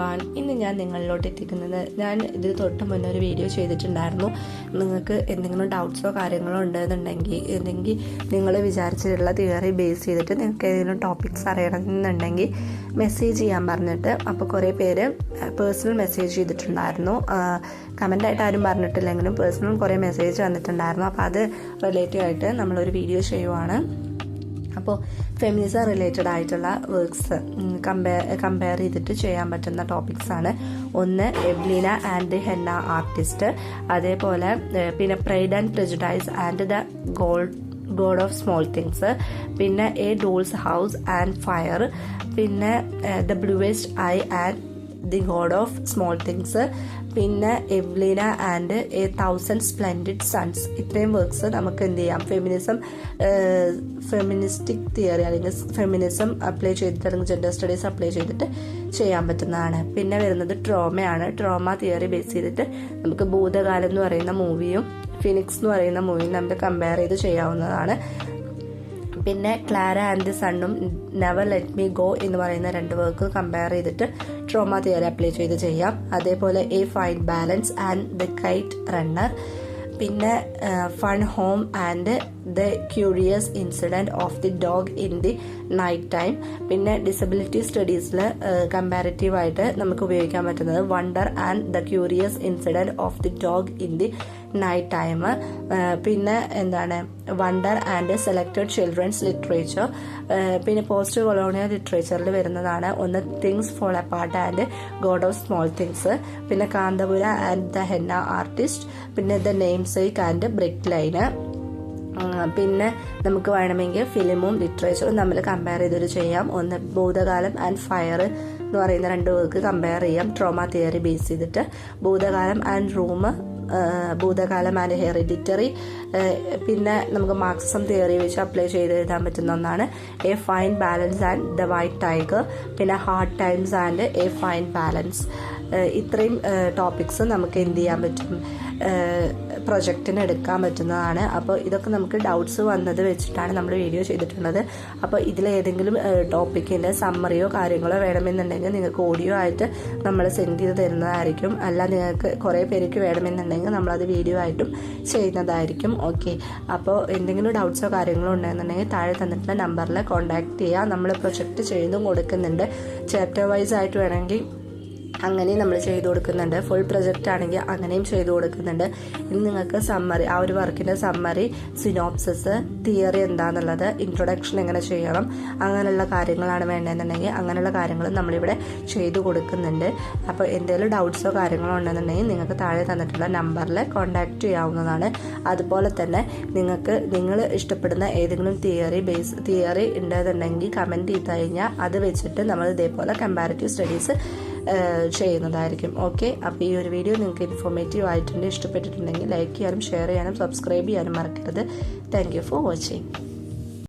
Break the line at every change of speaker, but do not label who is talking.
Everyone, ഇന്ന് ഞാൻ നിങ്ങളിലോട്ട് എത്തിക്കുന്നത് ഞാൻ ഇതിന് തൊട്ട് മുന്നേ ഒരു വീഡിയോ ചെയ്തിട്ടുണ്ടായിരുന്നു. നിങ്ങൾക്ക് എന്തെങ്കിലും ഡൗട്ട്സോ കാര്യങ്ങളോ ഉണ്ടെന്നുണ്ടെങ്കിൽ നിങ്ങൾ വിചാരിച്ചിട്ടുള്ള തിയറി ബേസ് ചെയ്തിട്ട് നിങ്ങൾക്ക് ഏതെങ്കിലും ടോപ്പിക്സ് അറിയണമെന്നുണ്ടെങ്കിൽ മെസ്സേജ് ചെയ്യാൻ പറഞ്ഞിട്ട് അപ്പോൾ കുറേ പേര് പേഴ്സണൽ മെസ്സേജ് ചെയ്തിട്ടുണ്ടായിരുന്നു. കമൻ്റായിട്ട് ആരും പറഞ്ഞിട്ടില്ലെങ്കിലും പേഴ്സണൽ കുറേ മെസ്സേജ് വന്നിട്ടുണ്ടായിരുന്നു. അപ്പോൾ അത് റിലേറ്റീവ് ആയിട്ട് നമ്മളൊരു വീഡിയോ ചെയ്യുവാണ്. അപ്പോൾ ഫെമിനിസം റിലേറ്റഡ് ആയിട്ടുള്ള വർക്ക്സ് കമ്പയർ ചെയ്തിട്ട് ചെയ്യാൻ പറ്റുന്ന ടോപ്പിക്സാണ്. ഒന്ന് എവ്ലീന ആൻഡ് ഹെന്ന ആർട്ടിസ്റ്റ്, അതേപോലെ പിന്നെ pride and prejudice and the god of small things, പിന്നെ a doll's house and fire, പിന്നെ the bluest eye and the god of small things, പിന്നെ Evelina and a 1000 splendid suns. ഇത്രയും works നമുക്ക് എന്ത് ചെയ്യാം, feministic theory അല്ലെങ്കിൽ feminism apply ചെയ്തിട്ട് അല്ലെങ്കിൽ ജെൻഡർ സ്റ്റഡീസ് അപ്ലൈ ചെയ്തിട്ട് ചെയ്യാൻ പറ്റുന്നതാണ്. പിന്നെ വരുന്നത് ട്രോമയാണ്. ട്രോമ തിയറി ബേസ് ചെയ്തിട്ട് നമുക്ക് ഭൂതകാലം എന്ന് പറയുന്ന മൂവിയും ഫിനിക്സ് എന്ന് പറയുന്ന മൂവിയും നമുക്ക് കമ്പയർ ചെയ്ത് ചെയ്യാവുന്നതാണ്. പിന്നെ ക്ലാര ആൻഡ് ദി സണ്ണും നെവർ ലെറ്റ് മീ ഗോ എന്ന് പറയുന്ന 2 വർക്ക് കമ്പയർ ചെയ്തിട്ട് ട്രോമ തിയറി അപ്ലൈ ചെയ്ത് ചെയ്യാം. അതേപോലെ a fine balance and the kite runner, പിന്നെ fun home and the curious incident of the dog in the night time. പിന്നെ disability സ്റ്റഡീസിൽ കമ്പാരിറ്റീവായിട്ട് നമുക്ക് ഉപയോഗിക്കാൻ പറ്റുന്നത് wonder and the curious incident of the dog in the night time. പിന്നെ എന്താണ് wonder and selected children's literature. പിന്നെ post colonial ലിറ്ററേച്ചറിൽ വരുന്നതാണ് ഒന്ന് things fall apart and god of small things, പിന്നെ Kanthapura and the henna artist, പിന്നെ the namesake and brick lane. പിന്നെ നമുക്ക് വേണമെങ്കിൽ ഫിലിമും ലിറ്ററേച്ചറും നമ്മൾ കമ്പയർ ചെയ്തിട്ട് ചെയ്യാം. ഒന്ന് ഭൂതകാലം ആൻഡ് ഫയർ എന്ന് പറയുന്ന 2 വർക്ക് കമ്പയർ ചെയ്യാം ട്രോമ തിയറി ബേസ് ചെയ്തിട്ട്. ഭൂതകാലം ആൻഡ് റൂം, ഭൂതകാലം ആൻഡ് ഹെറിഡിറ്ററി. പിന്നെ നമുക്ക് മാർക്സിസം തിയറി വെച്ച് അപ്ലൈ ചെയ്ത് എഴുതാൻ പറ്റുന്ന ഒന്നാണ് a fine balance and the white tiger, പിന്നെ hard times and a fine balance. ഇത്രയും ടോപ്പിക്സ് നമുക്ക് എന്ത് ചെയ്യാൻ പറ്റും, പ്രൊജക്റ്റിന് എടുക്കാൻ പറ്റുന്നതാണ്. അപ്പോൾ ഇതൊക്കെ നമുക്ക് ഡൗട്ട്സ് വന്നത് വെച്ചിട്ടാണ് നമ്മൾ വീഡിയോ ചെയ്തിട്ടുള്ളത്. അപ്പോൾ ഇതിലേതെങ്കിലും ടോപ്പിക്കിൻ്റെ സമ്മറിയോ കാര്യങ്ങളോ വേണമെന്നുണ്ടെങ്കിൽ നിങ്ങൾക്ക് ഓഡിയോ ആയിട്ട് നമ്മൾ സെൻഡ് ചെയ്ത് തരുന്നതായിരിക്കും. അല്ല നിങ്ങൾക്ക് കുറേ പേർക്ക് വേണമെന്നുണ്ടെങ്കിൽ നമ്മളത് വീഡിയോ ആയിട്ടും ചെയ്യുന്നതായിരിക്കും. ഓക്കെ, അപ്പോൾ എന്തെങ്കിലും ഡൗട്ട്സോ കാര്യങ്ങളോ ഉണ്ടെന്നുണ്ടെങ്കിൽ താഴെ തന്നിട്ടുള്ള നമ്പറിൽ കോൺടാക്ട് ചെയ്യുക. നമ്മൾ പ്രൊജക്റ്റ് ചെയ്തും കൊടുക്കുന്നുണ്ട്. ചാപ്റ്റർ വൈസ് ആയിട്ട് വേണമെങ്കിൽ അങ്ങനെയും നമ്മൾ ചെയ്തു കൊടുക്കുന്നുണ്ട്. ഫുൾ പ്രൊജക്റ്റ് ആണെങ്കിൽ അങ്ങനെയും ചെയ്തു കൊടുക്കുന്നുണ്ട്. ഇനി നിങ്ങൾക്ക് സമ്മറി, ആ ഒരു വർക്കിൻ്റെ സമ്മറി, സിനോപ്സിസ്, തിയറി എന്താണെന്നുള്ളത്, ഇൻട്രൊഡക്ഷൻ എങ്ങനെ ചെയ്യണം, അങ്ങനെയുള്ള കാര്യങ്ങളാണ് വേണ്ടതെന്നുണ്ടെങ്കിൽ അങ്ങനെയുള്ള കാര്യങ്ങളും നമ്മളിവിടെ ചെയ്തു കൊടുക്കുന്നുണ്ട്. അപ്പോൾ എന്തെങ്കിലും ഡൗട്ട്സോ കാര്യങ്ങളോ ഉണ്ടെന്നുണ്ടെങ്കിൽ നിങ്ങൾക്ക് താഴെ തന്നിട്ടുള്ള നമ്പറിൽ കോൺടാക്റ്റ് ചെയ്യാവുന്നതാണ്. അതുപോലെ തന്നെ നിങ്ങൾ ഇഷ്ടപ്പെടുന്ന ഏതെങ്കിലും തിയറി ഉണ്ടെന്നുണ്ടെങ്കിൽ കമൻറ്റ് ചെയ്ത് കഴിഞ്ഞാൽ അത് വെച്ചിട്ട് നമ്മൾ ഇതേപോലെ കമ്പാരിറ്റീവ് സ്റ്റഡീസ് ചെയ്യുന്നതായിരിക്കും. ഓക്കെ, അപ്പോൾ ഈ ഒരു വീഡിയോ നിങ്ങൾക്ക് ഇൻഫോർമേറ്റീവ് ആയിട്ടുണ്ട്, ഇഷ്ടപ്പെട്ടിട്ടുണ്ടെങ്കിൽ ലൈക്ക് ചെയ്യാനും ഷെയർ ചെയ്യാനും സബ്സ്ക്രൈബ് ചെയ്യാനും മറക്കരുത്. Thank you for watching.